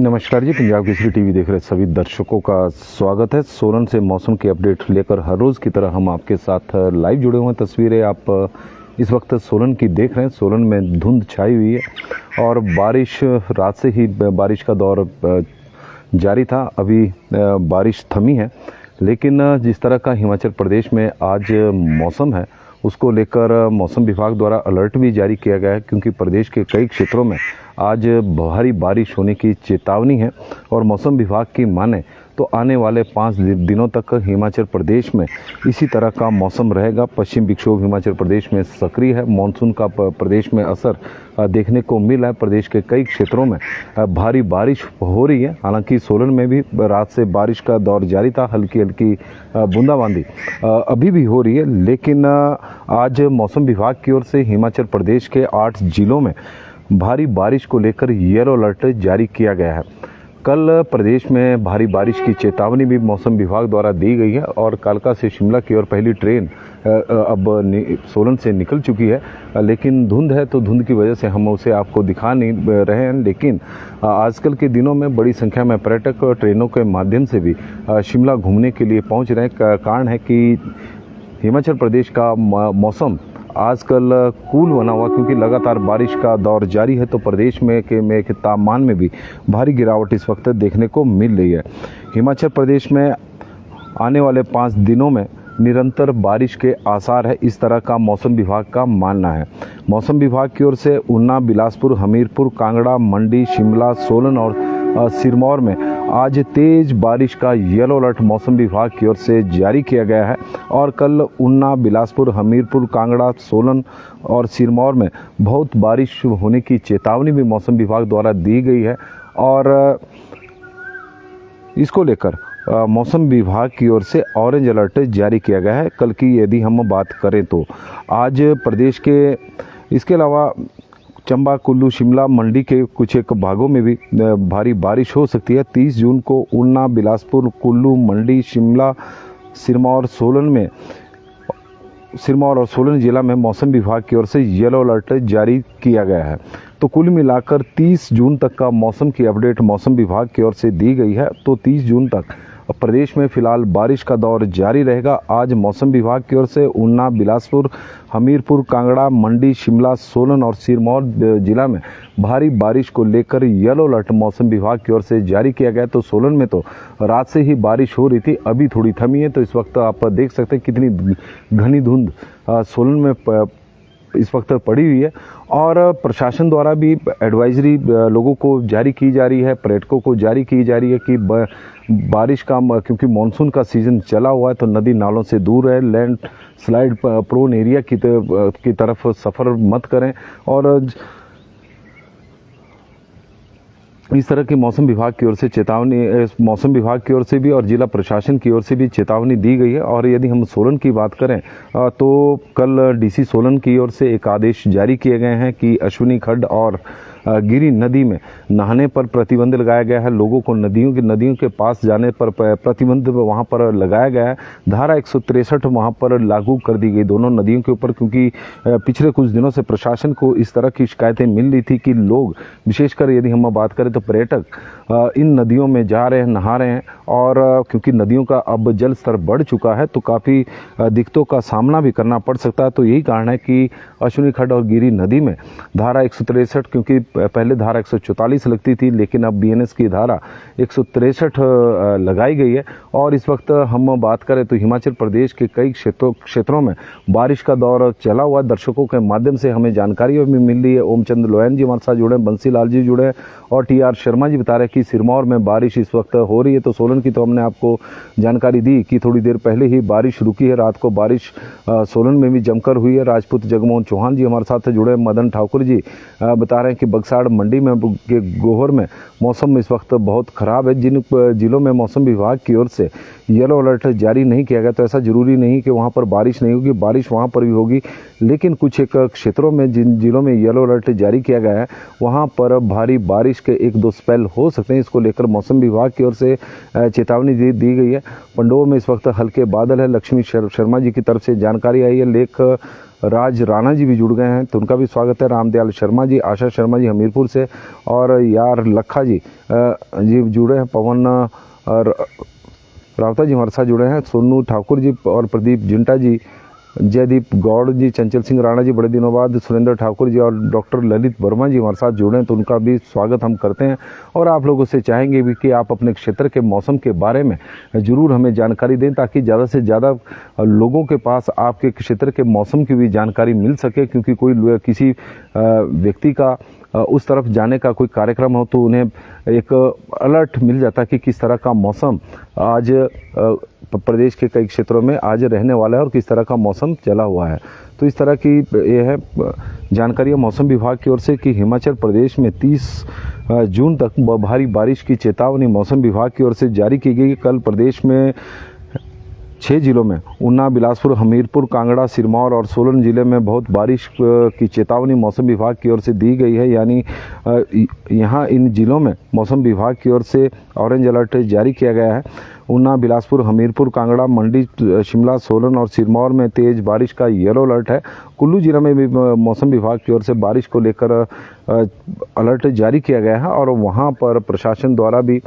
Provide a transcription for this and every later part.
नमस्कार जी, पंजाब केसरी टीवी देख रहे सभी दर्शकों का स्वागत है। सोलन से मौसम की अपडेट लेकर हर रोज़ की तरह हम आपके साथ लाइव जुड़े हुए हैं। तस्वीरें आप इस वक्त सोलन की देख रहे हैं। सोलन में धुंध छाई हुई है और बारिश रात से ही बारिश का दौर जारी था। अभी बारिश थमी है, लेकिन जिस तरह का हिमाचल प्रदेश में आज मौसम है उसको लेकर मौसम विभाग द्वारा अलर्ट भी जारी किया गया है, क्योंकि प्रदेश के कई क्षेत्रों में आज भारी बारिश होने की चेतावनी है। और मौसम विभाग की माने तो आने वाले 5 दिनों तक हिमाचल प्रदेश में इसी तरह का मौसम रहेगा। पश्चिम विक्षोभ हिमाचल प्रदेश में सक्रिय है। मानसून का प्रदेश में असर देखने को मिला है। प्रदेश के कई क्षेत्रों में भारी बारिश हो रही है। हालांकि सोलन में भी रात से बारिश का दौर जारी था। हल्की हल्की बूंदाबांदी अभी भी हो रही है, लेकिन आज मौसम विभाग की ओर से हिमाचल प्रदेश के 8 जिलों में भारी बारिश को लेकर येलो अलर्ट जारी किया गया है। कल प्रदेश में भारी बारिश की चेतावनी भी मौसम विभाग द्वारा दी गई है और कालका से शिमला की ओर पहली ट्रेन अब सोलन से निकल चुकी है। लेकिन धुंध है, तो धुंध की वजह से हम उसे आपको दिखा नहीं रहे हैं। लेकिन आजकल के दिनों में बड़ी संख्या में पर्यटक ट्रेनों के माध्यम से भी शिमला घूमने के लिए पहुंच रहे हैं। कारण है कि हिमाचल प्रदेश का मौसम आजकल कूल बना हुआ, क्योंकि लगातार बारिश का दौर जारी है। तो प्रदेश में के तापमान में भी भारी गिरावट इस वक्त देखने को मिल रही है। हिमाचल प्रदेश में आने वाले 5 दिनों में निरंतर बारिश के आसार है, इस तरह का मौसम विभाग का मानना है। मौसम विभाग की ओर से ऊना, बिलासपुर, हमीरपुर, कांगड़ा, मंडी, शिमला, सोलन और सिरमौर में आज तेज बारिश का येलो अलर्ट मौसम विभाग की ओर से जारी किया गया है। और कल ऊना, बिलासपुर, हमीरपुर, कांगड़ा, सोलन और सिरमौर में बहुत बारिश होने की चेतावनी भी मौसम विभाग द्वारा दी गई है। और इसको लेकर मौसम विभाग की ओर से ऑरेंज अलर्ट जारी किया गया है। कल की यदि हम बात करें तो आज प्रदेश के इसके अलावा चंबा, कुल्लू, शिमला, मंडी के कुछ एक भागों में भी भारी बारिश हो सकती है। 30 जून को ऊना, बिलासपुर, कुल्लू, मंडी, शिमला, सिरमौर और सोलन जिला में मौसम विभाग की ओर से येलो अलर्ट जारी किया गया है। तो कुल मिलाकर 30 जून तक का मौसम की अपडेट मौसम विभाग की ओर से दी गई है। तो 30 जून तक प्रदेश में फिलहाल बारिश का दौर जारी रहेगा। आज मौसम विभाग की ओर से ऊना, बिलासपुर, हमीरपुर, कांगड़ा, मंडी, शिमला, सोलन और सिरमौर जिला में भारी बारिश को लेकर येलो अलर्ट मौसम विभाग की ओर से जारी किया गया। तो सोलन में तो रात से ही बारिश हो रही थी, अभी थोड़ी थमी है। तो इस वक्त आप देख सकते हैं कितनी घनी धुंध सोलन में इस वक्त पड़ी हुई है। और प्रशासन द्वारा भी एडवाइजरी लोगों को जारी की जा रही है, पर्यटकों को जारी की जा रही है कि बारिश का, क्योंकि मानसून का सीज़न चला हुआ है, तो नदी नालों से दूर है, लैंड स्लाइड प्रोन एरिया की तरफ सफ़र मत करें। और इस तरह की मौसम विभाग की ओर से चेतावनी, मौसम विभाग की ओर से भी और जिला प्रशासन की ओर से भी चेतावनी दी गई है। और यदि हम सोलन की बात करें तो कल डीसी सोलन की ओर से एक आदेश जारी किए गए हैं कि अश्विनी खड्ड और गिरी नदी में नहाने पर प्रतिबंध लगाया गया है। लोगों को नदियों के पास जाने पर प्रतिबंध वहां पर लगाया गया है। धारा 163 वहां पर लागू कर दी गई दोनों नदियों के ऊपर, क्योंकि पिछले कुछ दिनों से प्रशासन को इस तरह की शिकायतें मिल रही थी कि लोग, विशेषकर यदि हम बात करें तो पर्यटक इन नदियों में जा रहे हैं, नहा रहे हैं। और क्योंकि नदियों का अब जल स्तर बढ़ चुका है, तो काफ़ी दिक्कतों का सामना भी करना पड़ सकता है। तो यही कारण है कि अश्विनी खड्ड और गिरी नदी में धारा 163, क्योंकि पहले धारा 144 लगती थी, लेकिन अब बीएनएस की धारा 163 लगाई गई है। और इस वक्त हम बात करें तो हिमाचल प्रदेश के कई क्षेत्रों में बारिश का दौर चला हुआ। दर्शकों के माध्यम से हमें जानकारी भी मिल रही है। ओमचंद लोयन जी हमारे साथ जुड़े, बंसी लाल जी जुड़े और टीआर शर्मा जी बता रहे हैं कि सिरमौर में बारिश इस वक्त हो रही है। तो सोलन की तो हमने आपको जानकारी दी कि थोड़ी देर पहले ही बारिश रुकी है। रात को बारिश सोलन में भी जमकर हुई है। राजपूत जगमोहन चौहान जी हमारे साथ जुड़े, मदन ठाकुर जी बता रहे हैं कि बक्साड़ मंडी में के गोहर में मौसम इस वक्त बहुत ख़राब है। जिन जिलों में मौसम विभाग की ओर से येलो अलर्ट जारी नहीं किया गया, तो ऐसा ज़रूरी नहीं कि वहाँ पर बारिश नहीं होगी, बारिश वहाँ पर भी होगी। लेकिन कुछ एक क्षेत्रों में, जिन जिलों में येलो अलर्ट जारी किया गया है, वहाँ पर भारी बारिश के 1-2 स्पेल हो सकते हैं। इसको लेकर मौसम विभाग की ओर से चेतावनी दी गई है। पंडोह में इस वक्त हल्के बादल है। लक्ष्मी शर्मा जी की तरफ से जानकारी आई है। लेक राज राणा जी भी जुड़ गए हैं, तो उनका भी स्वागत है। रामदयाल शर्मा जी, आशा शर्मा जी हमीरपुर से, और यार लखा जी जी जुड़े हैं। पवन रावता जी हमारे साथ जुड़े हैं। सोनू ठाकुर जी और प्रदीप जिंटा जी, जयदीप गौड़ जी, चंचल सिंह राणा जी बड़े दिनों बाद, सुरेंद्र ठाकुर जी और डॉक्टर ललित वर्मा जी हमारे साथ जुड़े हैं, तो उनका भी स्वागत हम करते हैं। और आप लोगों से चाहेंगे भी कि आप अपने क्षेत्र के मौसम के बारे में ज़रूर हमें जानकारी दें, ताकि ज़्यादा से ज़्यादा लोगों के पास आपके क्षेत्र के मौसम की भी जानकारी मिल सके। क्योंकि कोई किसी व्यक्ति का उस तरफ जाने का कोई कार्यक्रम हो तो उन्हें एक अलर्ट मिल जाता है कि किस तरह का मौसम आज प्रदेश के कई क्षेत्रों में आज रहने वाला है और किस तरह का मौसम चला हुआ है। तो इस तरह की ये है जानकारी मौसम विभाग की ओर से कि हिमाचल प्रदेश में 30 जून तक भारी बारिश की चेतावनी मौसम विभाग की ओर से जारी की गई। कल प्रदेश में 6 जिलों में ऊना, बिलासपुर, हमीरपुर, कांगड़ा, सिरमौर और सोलन जिले में बहुत बारिश की चेतावनी मौसम विभाग की ओर से दी गई है। यानी यहाँ इन जिलों में मौसम विभाग की ओर से ऑरेंज अलर्ट जारी किया गया है। ऊना, बिलासपुर, हमीरपुर, कांगड़ा, मंडी, शिमला, सोलन और सिरमौर में तेज बारिश का येलो अलर्ट है। कुल्लू जिला में भी मौसम विभाग की ओर से बारिश को लेकर अलर्ट जारी किया गया है और वहाँ पर प्रशासन द्वारा भी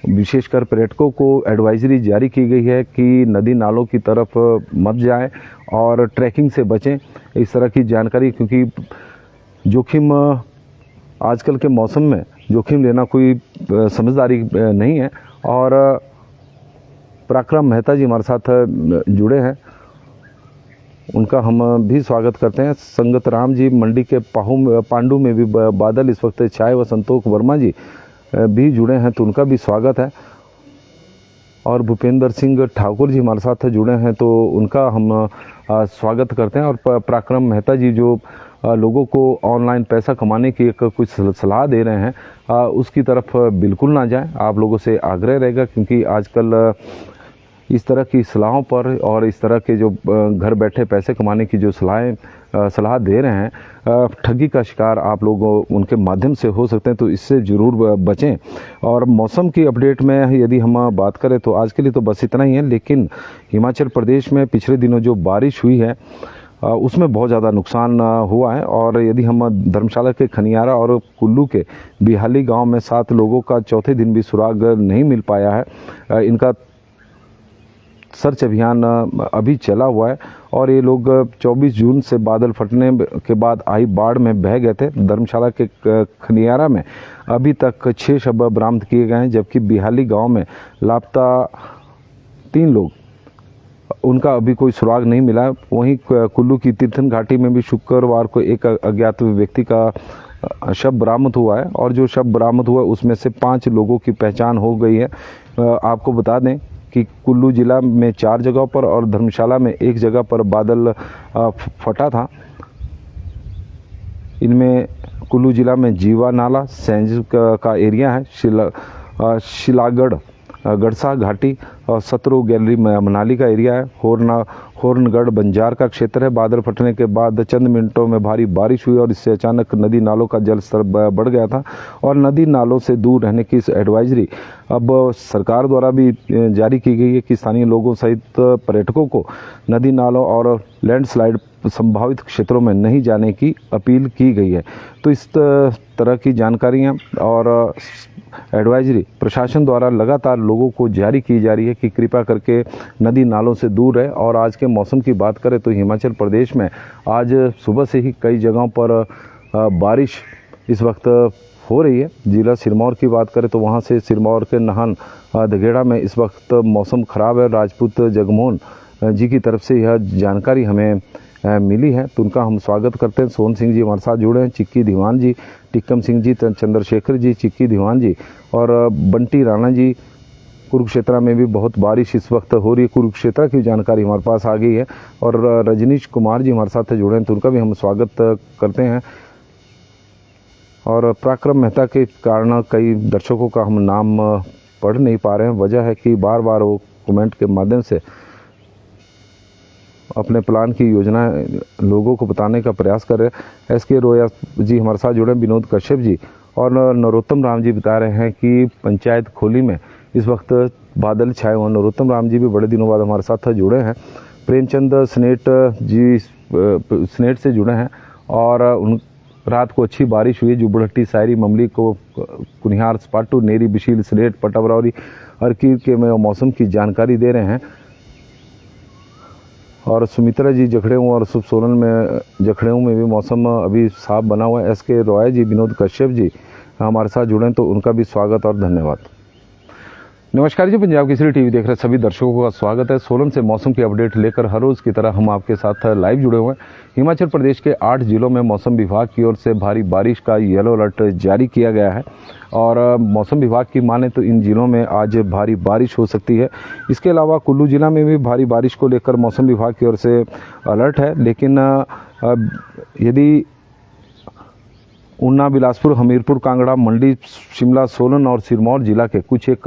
विशेषकर पर्यटकों को एडवाइजरी जारी की गई है कि नदी नालों की तरफ मत जाएं और ट्रैकिंग से बचें। इस तरह की जानकारी, क्योंकि जोखिम आजकल के मौसम में जोखिम लेना कोई समझदारी नहीं है। और पराक्रम मेहता जी हमारे साथ जुड़े हैं, उनका हम भी स्वागत करते हैं। संगत राम जी मंडी के पांडू में भी बादल इस वक्त छाए व संतोष वर्मा जी भी जुड़े हैं, तो उनका भी स्वागत है। और भूपेंद्र सिंह ठाकुर जी हमारे साथ जुड़े हैं, तो उनका हम स्वागत करते हैं। और पराक्रम मेहता जी जो लोगों को ऑनलाइन पैसा कमाने की एक कुछ सलाह दे रहे हैं, उसकी तरफ बिल्कुल ना जाएं। आप लोगों से आग्रह रहेगा, क्योंकि आजकल इस तरह की सलाहों पर और इस तरह के जो घर बैठे पैसे कमाने की जो सलाह दे रहे हैं, ठगी का शिकार आप लोग उनके माध्यम से हो सकते हैं, तो इससे ज़रूर बचें। और मौसम की अपडेट में यदि हम बात करें तो आज के लिए तो बस इतना ही है। लेकिन हिमाचल प्रदेश में पिछले दिनों जो बारिश हुई है उसमें बहुत ज़्यादा नुकसान हुआ है। और यदि हम धर्मशाला के खनियारा और कुल्लू के बिहाली गाँव में 7 लोगों का चौथे दिन भी सुराग नहीं मिल पाया है। इनका सर्च अभियान अभी चला हुआ है और ये लोग 24 जून से बादल फटने के बाद आई बाढ़ में बह गए थे। धर्मशाला के खनियारा में अभी तक 6 शव बरामद किए गए हैं, जबकि बिहाली गांव में लापता 3 लोग, उनका अभी कोई सुराग नहीं मिला। वहीं कुल्लू की तीर्थन घाटी में भी शुक्रवार को एक अज्ञात व्यक्ति का शव बरामद हुआ है और जो शव बरामद हुआ उसमें से 5 लोगों की पहचान हो गई है। आपको बता दें कि कुल्लू जिला में 4 जगहों पर और धर्मशाला में 1 जगह पर बादल फटा था। इनमें कुल्लू जिला में जीवा नाला सेंज का एरिया है, शिलागढ़ गड़सा घाटी और सतरू गैलरी मनाली का एरिया है, होर्नगढ़ बंजार का क्षेत्र है। बादल फटने के बाद चंद मिनटों में भारी बारिश हुई और इससे अचानक नदी नालों का जल स्तर बढ़ गया था और नदी नालों से दूर रहने की एडवाइजरी अब सरकार द्वारा भी जारी की गई है कि स्थानीय लोगों सहित पर्यटकों को नदी नालों और लैंडस्लाइड संभावित क्षेत्रों में नहीं जाने की अपील की गई है। तो इस तरह की जानकारियाँ और एडवाइजरी प्रशासन द्वारा लगातार लोगों को जारी की जा रही है कि कृपया करके नदी नालों से दूर रहे। और आज के मौसम की बात करें तो हिमाचल प्रदेश में आज सुबह से ही कई जगहों पर बारिश इस वक्त हो रही है। जिला सिरमौर की बात करें तो वहां से सिरमौर के नाहन दघेड़ा में इस वक्त मौसम खराब है। राजपूत जगमोहन जी की तरफ से यह जानकारी हमें मिली है, तो उनका हम स्वागत करते हैं। सोहन सिंह जी हमारे साथ जुड़े हैं, चिक्की दीवान जी, टिक्कम सिंह जी, चंद्रशेखर जी, चिक्की दीवान जी और बंटी राणा जी। कुरुक्षेत्र में भी बहुत बारिश इस वक्त हो रही है, कुरुक्षेत्र की जानकारी हमारे पास आ गई है। और रजनीश कुमार जी हमारे साथ जुड़े हैं, तो उनका भी हम स्वागत करते हैं। और पराक्रम मेहता के कारण कई दर्शकों का हम नाम पढ़ नहीं पा रहे हैं। वजह है कि बार बार वो कमेंट के माध्यम से अपने प्लान की योजना लोगों को बताने का प्रयास कर रहे हैं। SK रोया जी हमारे साथ जुड़े, विनोद कश्यप जी और नरोत्तम राम जी बता रहे हैं कि पंचायत खोली में इस वक्त बादल छाए हुए। नरोत्तम राम जी भी बड़े दिनों बाद हमारे साथ जुड़े हैं। प्रेमचंद स्नेट जी स्नेट से जुड़े हैं और उन रात को अच्छी बारिश हुई। जुबड़हट्टी, सायरी, ममली को कुनिहार, स्पाटू, नेरी, बिशील, स्लेट, पटाबरौरी, हरकीर के में मौसम की जानकारी दे रहे हैं। और सुमित्रा जी जखड़ेऊ और सोलन में जखड़ेऊ में भी मौसम अभी साफ बना हुआ है। SK रॉय जी, विनोद कश्यप जी हमारे साथ जुड़े हैं, तो उनका भी स्वागत और धन्यवाद। नमस्कार जी, पंजाब केसरी टीवी देख रहे सभी दर्शकों का स्वागत है। सोलन से मौसम की अपडेट लेकर हर रोज की तरह हम आपके साथ लाइव जुड़े हुए हैं। हिमाचल प्रदेश के 8 जिलों में मौसम विभाग की ओर से भारी बारिश का येलो अलर्ट जारी किया गया है और मौसम विभाग की माने तो इन जिलों में आज भारी बारिश हो सकती है। इसके अलावा कुल्लू जिला में भी भारी बारिश को लेकर मौसम विभाग की ओर से अलर्ट है, लेकिन यदि ऊना, बिलासपुर, हमीरपुर, कांगड़ा, मंडी, शिमला, सोलन और सिरमौर जिला के कुछ एक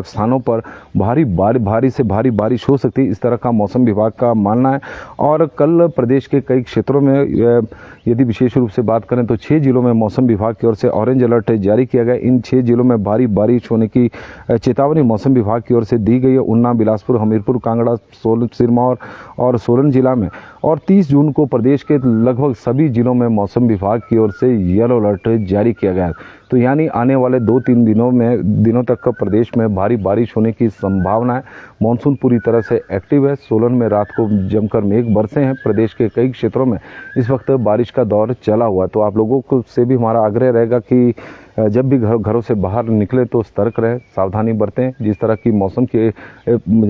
स्थानों पर भारी से भारी बारिश हो सकती है, इस तरह का मौसम विभाग का मानना है। और कल प्रदेश के कई क्षेत्रों में यदि विशेष रूप से बात करें तो 6 जिलों में मौसम विभाग की ओर से ऑरेंज अलर्ट जारी किया गया। इन 6 जिलों में भारी बारिश होने की चेतावनी मौसम विभाग की ओर से दी गई है। ऊना, बिलासपुर, हमीरपुर, कांगड़ा, सिरमौर और सोलन जिला में। और 30 जून को प्रदेश के लगभग सभी जिलों में मौसम विभाग की ओर से येलो अलर्ट जारी किया गया है। तो यानी आने वाले 2-3 दिनों तक प्रदेश में भारी बारिश होने की संभावना है। मानसून पूरी तरह से एक्टिव है। सोलन में रात को जमकर मेघ बरसे हैं। प्रदेश के कई क्षेत्रों में इस वक्त बारिश का दौर चला हुआ है। तो आप लोगों को से भी हमारा आग्रह रहेगा कि जब भी घरों से बाहर निकले तो सतर्क रहें, सावधानी बरतें। जिस तरह की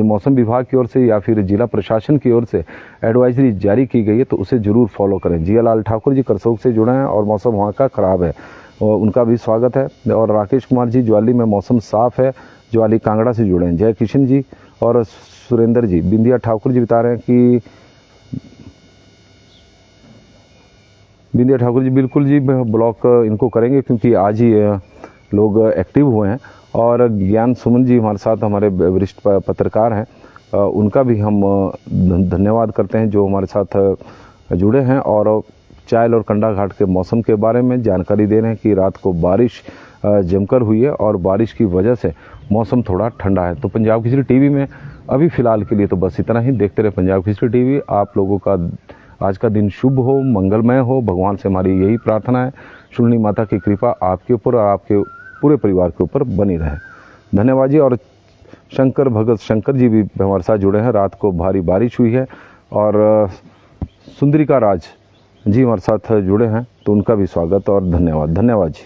मौसम विभाग की ओर से या फिर जिला प्रशासन की ओर से एडवाइजरी जारी की गई है तो उसे जरूर फॉलो करें। जिया लाल ठाकुर जी करसोग से जुड़े हैं और मौसम वहाँ का खराब है, और उनका भी स्वागत है। और राकेश कुमार जी ज्वाली में मौसम साफ है, ज्वाली कांगड़ा से जुड़े हैं। जय किशन जी और सुरेंद्र जी, बिंदिया ठाकुर जी बता रहे हैं कि बिंदिया ठाकुर जी बिल्कुल जी ब्लॉक इनको करेंगे क्योंकि आज ही लोग एक्टिव हुए हैं। और ज्ञान सुमन जी हमारे साथ, हमारे वरिष्ठ पत्रकार हैं, उनका भी हम धन्यवाद करते हैं जो हमारे साथ जुड़े हैं और चायल और कंडा घाट के मौसम के बारे में जानकारी दे रहे हैं कि रात को बारिश जमकर हुई है और बारिश की वजह से मौसम थोड़ा ठंडा है। तो पंजाब केसरी टीवी में अभी फ़िलहाल के लिए तो बस इतना ही। देखते रहे पंजाब केसरी टीवी। आप लोगों का आज का दिन शुभ हो, मंगलमय हो, भगवान से हमारी यही प्रार्थना है। शुलिनी माता की कृपा आपके ऊपर और आपके पूरे परिवार के ऊपर बनी रहे। धन्यवाद जी। और शंकर जी भी हमारे साथ जुड़े हैं। रात को भारी बारिश हुई है और सुंदरिका राज जी हमारे साथ जुड़े हैं, तो उनका भी स्वागत और धन्यवाद। धन्यवाद जी।